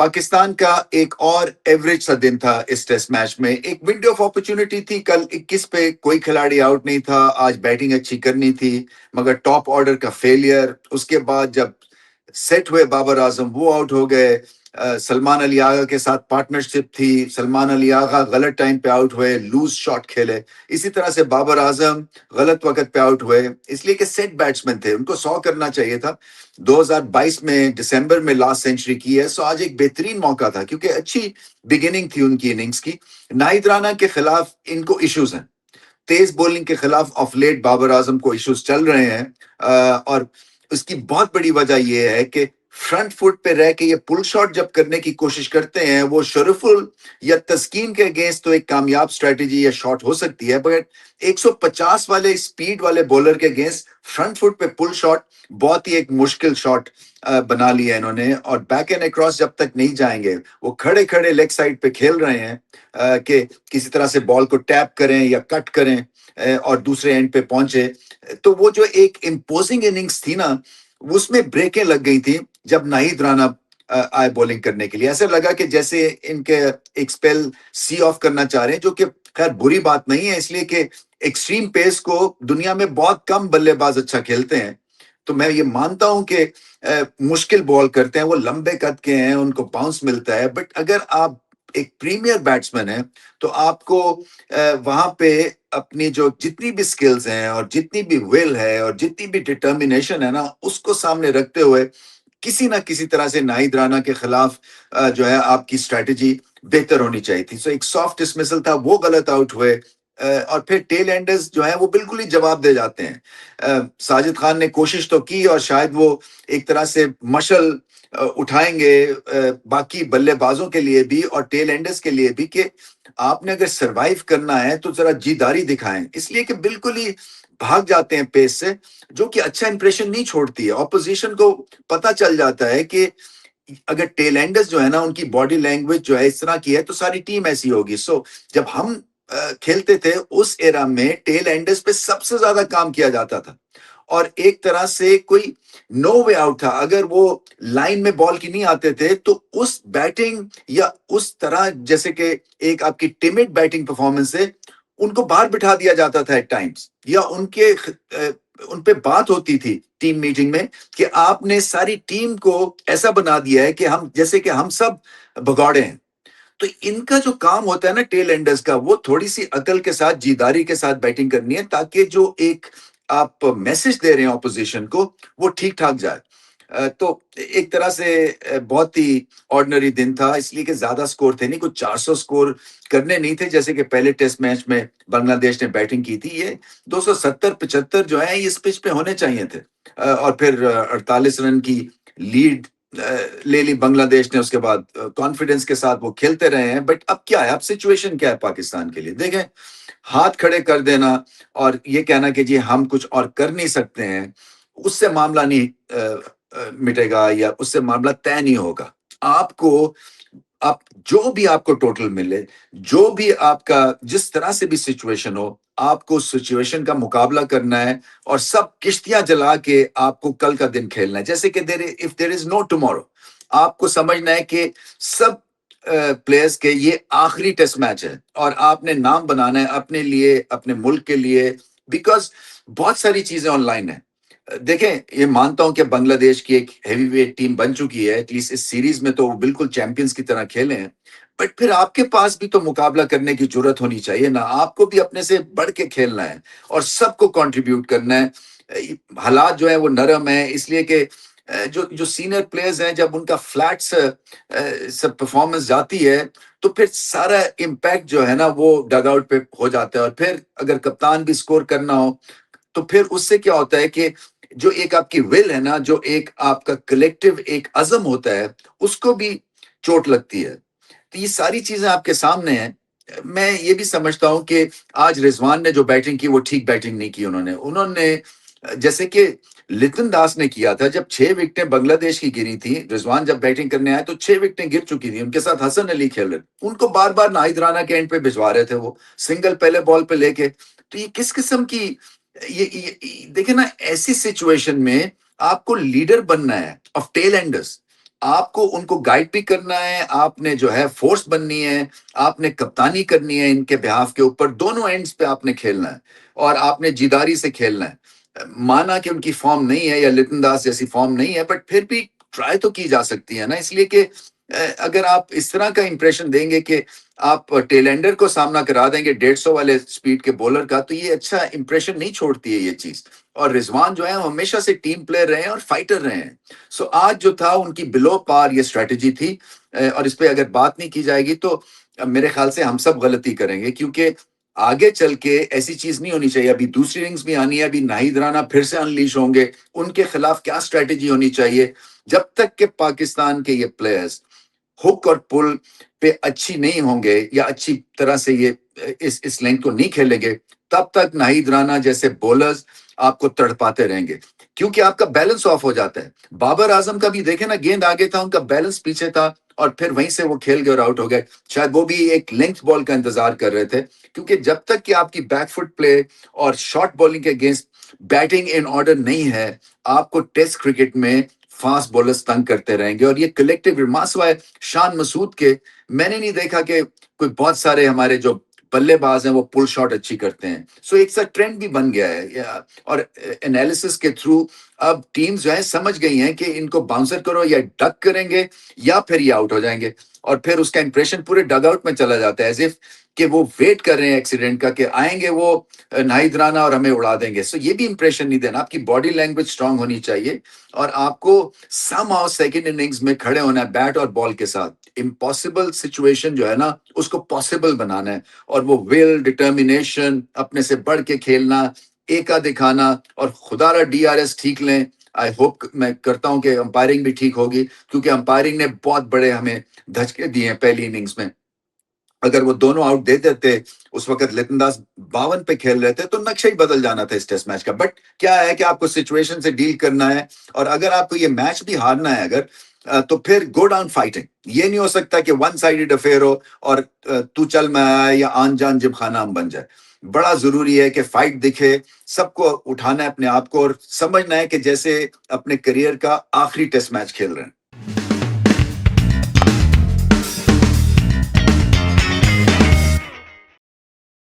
پاکستان کا ایک اور ایوریج سا دن تھا اس ٹیسٹ میچ میں. ایک ونڈو آف اپرچونٹی تھی. کل 21 پہ کوئی کھلاڑی آؤٹ نہیں تھا. آج بیٹنگ اچھی کرنی تھی مگر ٹاپ آرڈر کا فیلئر. اس کے بعد جب سیٹ ہوئے بابر اعظم وہ آؤٹ ہو گئے. سلمان علی آغا کے ساتھ پارٹنرشپ تھی. سلمان علی آغا غلط ٹائم پہ آؤٹ ہوئے, لوز شاٹ کھیلے. اسی طرح سے بابر اعظم غلط وقت پہ آؤٹ ہوئے, اس لیے کہ سیٹ بیٹسمین تھے, ان کو 100 کرنا چاہیے تھا. 2022 میں دسمبر میں لاسٹ سینچری کی ہے. سو آج ایک بہترین موقع تھا کیونکہ اچھی بگننگ تھی ان کی اننگز کی. ناہید رانا کے خلاف ان کو ایشوز ہیں. تیز بولنگ کے خلاف آف لیٹ بابر اعظم کو ایشوز چل رہے ہیں, اور اس کی بہت بڑی وجہ یہ ہے کہ فرنٹ فٹ پہ رہ کے یہ پل شاٹ جب کرنے کی کوشش کرتے ہیں, وہ شرفل یا تسکین کے اگینسٹ تو ایک کامیاب سٹریٹجی یا شاٹ ہو سکتی ہے, بٹ 150 والے سپیڈ والے بولر کے اگینسٹ فرنٹ فٹ پہ پل شاٹ بہت ہی ایک مشکل شاٹ بنا لیا انہوں نے. اور بیک اینڈ اکراس جب تک نہیں جائیں گے, وہ کھڑے کھڑے لیگ سائڈ پہ کھیل رہے ہیں کہ کسی طرح سے بال کو ٹیپ کریں یا کٹ کریں اور دوسرے اینڈ پہ پہنچے. تو وہ جو ایک امپوزنگ اننگز تھی نا, اس میں بریکیں لگ گئی تھی جب ناہید رانا آئے بولنگ کرنے کے لیے. ایسا لگا کہ جیسے ان کے ایک سپیل سی آف کرنا چاہ رہے ہیں, جو کہ خیر بری بات نہیں ہے, اس لیے کہ ایکسٹریم پیس کو دنیا میں بہت کم بلے باز اچھا کھیلتے ہیں. تو میں یہ مانتا ہوں کہ مشکل بال کرتے ہیں, وہ لمبے قد کے ہیں, ان کو باؤنس ملتا ہے, بٹ اگر آپ ایک پریمیئر بیٹسمین ہیں تو آپ کو وہاں پہ اپنی جو جتنی بھی سکلز ہیں اور جتنی بھی ول ہے اور جتنی بھی ڈٹرمینیشن ہے نا, اس کو سامنے رکھتے ہوئے کسی نہ کسی طرح سے ناہید رانا کے خلاف جو ہے آپ کی سٹریٹجی بہتر ہونی چاہیے تھی. سو ایک سافٹ ڈسمسل تھا, وہ غلط آؤٹ ہوئے, اور پھر ٹیل اینڈرز جو ہیں وہ بالکل ہی جواب دے جاتے ہیں. ساجد خان نے کوشش تو کی اور شاید وہ ایک طرح سے مشل اٹھائیں گے باقی بلے بازوں کے لیے بھی اور ٹیل اینڈرز کے لیے بھی کہ آپ نے اگر سروائیو کرنا ہے تو ذرا جیداری دکھائیں, اس لیے کہ بالکل ہی بھاگ جاتے ہیں پیس سے, جو کہ اچھا امپریشن نہیں چھوڑتی ہے. اپوزیشن کو پتا چل جاتا ہے کہ اگر ٹیل اینڈرز جو ہے نا, ان کی باڈی لینگویج جو ہے اس طرح کی ہے تو ساری ٹیم ایسی ہوگی. سو جب ہم کھیلتے تھے اس ایرا میں ٹیل اینڈرز پہ سب سے زیادہ کام کیا جاتا تھا, اور ایک طرح سے کوئی نو وے آؤٹ تھا. اگر وہ لائن میں بال کی نہیں آتے تھے تو اس بیٹنگ یا اس طرح جیسے کہ ایک آپ کی ٹیمڈ بیٹنگ پرفارمنس سے ان کو باہر بٹھا دیا جاتا تھا ایٹ ٹائمز, یا ان پہ بات ہوتی تھی ٹیم میٹنگ میں کہ آپ نے ساری ٹیم کو ایسا بنا دیا ہے کہ ہم جیسے کہ ہم سب بگاڑے ہیں. تو ان کا جو کام ہوتا ہے نا ٹیل اینڈرز کا, وہ تھوڑی سی عقل کے ساتھ جیداری کے ساتھ بیٹنگ کرنی ہے تاکہ جو ایک آپ میسج دے رہے ہیں اپوزیشن کو وہ ٹھیک ٹھاک جائے. تو ایک طرح سے بہت ہی آرڈنری دن تھا, اس لیے کہ زیادہ سکور تھے نہیں, کچھ 400 سکور کرنے نہیں تھے جیسے کہ پہلے ٹیسٹ میچ میں بنگلہ دیش نے بیٹنگ کی تھی. یہ 270-75 جو ہیں یہ اس پچ پہ ہونے چاہیے تھے, اور پھر 48 رن کی لیڈ لے لی بنگلہ دیش نے. اس کے بعد کانفیڈنس کے ساتھ وہ کھیلتے رہے ہیں. بٹ اب کیا ہے, اب سچویشن کیا ہے پاکستان کے لیے دیکھیں, ہاتھ کھڑے کر دینا اور یہ کہنا کہ جی ہم کچھ اور کر نہیں سکتے ہیں, اس سے معاملہ نہیں مٹے گا یا اس سے معاملہ طے نہیں ہوگا. آپ کو جو بھی آپ کو ٹوٹل ملے, جو بھی آپ کا جس طرح سے بھی سچویشن ہو, آپ کو سچویشن کا مقابلہ کرنا ہے اور سب کشتیاں جلا کے آپ کو کل کا دن کھیلنا ہے. جیسے کہ if there is no tomorrow, آپ کو سمجھنا ہے کہ سب پلیئرز کے یہ آخری ٹیسٹ میچ ہے اور آپ نے نام بنانا ہے اپنے لیے, اپنے ملک کے لیے, بیکاز بہت ساری چیزیں آن لائن ہیں. دیکھیں, یہ مانتا ہوں کہ بنگلہ دیش کی ایک ہیوی ویٹ ٹیم بن چکی ہے, ایٹ لیسٹ اس سیریز میں تو وہ بالکل چیمپئنز کی طرح کھیلے ہیں, بٹ پھر آپ کے پاس بھی تو مقابلہ کرنے کی جرت ہونی چاہیے نا. آپ کو بھی اپنے سے بڑھ کے کھیلنا ہے اور سب کو کنٹریبیوٹ کرنا ہے. حالات جو ہیں وہ نرم ہیں, اس لیے کہ جو سینئر پلیئرز ہیں جب ان کا فلیٹ سے پرفارمنس جاتی ہے تو پھر سارا امپیکٹ جو ہے نا وہ ڈگ آؤٹ پہ ہو جاتا ہے. اور پھر اگر کپتان بھی سکور کرنا ہو تو پھر اس سے کیا ہوتا ہے کہ جو ایک آپ کی ول ہے نا, جو ایک آپ کا کلیکٹیو ایک عزم ہوتا ہے, اس کو بھی چوٹ لگتی ہے. تو یہ ساری چیزیں آپ کے سامنے ہیں. میں یہ بھی سمجھتا ہوں کہ آج رضوان نے جو بیٹنگ کی وہ ٹھیک بیٹنگ نہیں کی. انہوں نے جیسے کہ لتن داس نے کیا تھا, جب 6 وکٹیں بنگلہ دیش کی گری تھی, رضوان جب بیٹنگ کرنے آئے تو 6 وکٹیں گر چکی تھی. ان کے ساتھ حسن علی کھیل رہے, ان کو بار بار ناہید رانا کے اینڈ پہ بھجوا رہے تھے, وہ سنگل پہلے بال پہ لے کے. تو یہ کس قسم کی دیکھیں نا, ایسی سچویشن میں آپ کو لیڈر بننا ہے آف ٹیل اینڈرز. آپ کو ان کو گائیڈ بھی کرنا ہے، آپ نے جو ہے فورس بننی ہے، آپ نے کپتانی کرنی ہے ان کے بہاف کے اوپر، دونوں اینڈز پہ آپ نے کھیلنا ہے اور آپ نے جیداری سے کھیلنا ہے۔ مانا کہ ان کی فارم نہیں ہے یا لٹن داس جیسی فارم نہیں ہے، بٹ پھر بھی ٹرائی تو کی جا سکتی ہے نا، اس لیے کہ اگر آپ اس طرح کا امپریشن دیں گے کہ آپ ٹیلینڈر کو سامنا کرا دیں گے 150 والے سپیڈ کے بولر کا، تو یہ اچھا امپریشن نہیں چھوڑتی ہے یہ چیز۔ اور رضوان جو ہے ہمیشہ سے ٹیم پلیئر رہے ہیں اور فائٹر رہے ہیں۔ سو آج جو تھا ان کی بلو پار یہ اسٹریٹجی تھی، اور اس پہ اگر بات نہیں کی جائے گی تو میرے خیال سے ہم سب غلطی کریں گے، کیونکہ آگے چل کے ایسی چیز نہیں ہونی چاہیے۔ ابھی دوسری رنگز بھی آنی ہے، ابھی ناہید رانا پھر سے انلیش ہوں گے، ان کے خلاف کیا اسٹریٹجی ہونی چاہیے؟ جب تک کہ پاکستان کے یہ پلیئرز ہک اور پل پہ اچھی نہیں ہوں گے یا اچھی طرح سے یہ اس لینگ کو نہیں کھیلیں گے، تب تک ناہید رانا جیسے بولرز آپ کو تڑپاتے رہیں گے، کیونکہ آپ کا بیلنس آف ہو جاتا ہے۔ بابر اعظم کا بھی دیکھیں نا، گیند آگے تھا، ان کا بیلنس پیچھے تھا، اور پھر وہیں سے وہ کھیل گئے اور آؤٹ ہو گئے۔ شاید وہ بھی ایک لینتھ بال کا انتظار کر رہے تھے، کیونکہ جب تک کہ آپ کی بیک فٹ پلے اور شارٹ بالنگ کے اگینسٹ بیٹنگ ان آرڈر نہیں ہے، آپ کو ٹیسٹ کرکٹ میں فاسٹ بولرز تنگ کرتے رہیں گے۔ اور یہ کلیکٹیو ماسوائے شان مسعود کے، میں نے نہیں دیکھا کہ کوئی بہت سارے ہمارے جو بلے باز ہیں وہ پل شاٹ اچھی کرتے ہیں۔ سو ایک سا ٹرینڈ بھی بن گیا ہے، اور انالیسس کے تھرو اب ٹیمز جو ہے سمجھ گئی ہیں کہ ان کو باؤنسر کرو یا ڈک کریں گے یا پھر یہ آؤٹ ہو جائیں گے، اور پھر اس کا امپریشن پورے ڈگ آؤٹ میں چلا جاتا ہے، ایز اف کہ وہ ویٹ کر رہے ہیں ایکسیڈنٹ کا کہ آئیں گے وہ ناہید رانا اور ہمیں اڑا دیں گے۔ سو یہ بھی امپریشن نہیں دینا، آپ کی باڈی لینگویج اسٹرانگ ہونی چاہیے، اور آپ کو سم ہاؤ سیکنڈ اننگز میں کھڑے ہونا ہے بیٹ اور بال کے ساتھ۔ امپاسبل سچویشن جو ہے نا اس کو پاسبل بنانا ہے، اور وہ ول ڈٹرمینیشن، اپنے سے بڑھ کے کھیلنا، ایکا دکھانا، اور خدا را ڈی آر ایس ٹھیک لیں۔ آئی ہوپ، میں کرتا ہوں کہ امپائرنگ بھی ٹھیک ہوگی، کیونکہ امپائرنگ نے بہت بڑے ہمیں دھچکے دیے ہیں پہلی اننگز میں۔ اگر وہ دونوں آؤٹ دے دیتے، اس وقت لتن داس 52 پہ کھیل رہے تھے، تو نقشہ ہی بدل جانا تھا اس ٹیسٹ میچ کا۔ بٹ کیا ہے کہ آپ کو سچویشن سے ڈیل کرنا ہے، اور اگر آپ کو یہ میچ بھی ہارنا ہے اگر، تو پھر گو ڈاؤن فائٹنگ۔ یہ نہیں ہو سکتا کہ ون سائیڈڈ افیئر ہو اور تو چل میں آیا یا آن جان جب خانہ ہم بن جائے۔ بڑا ضروری ہے کہ فائٹ دکھے، سب کو اٹھانا ہے اپنے آپ کو، اور سمجھنا ہے کہ جیسے اپنے کریئر کا آخری ٹیسٹ میچ کھیل رہے ہیں۔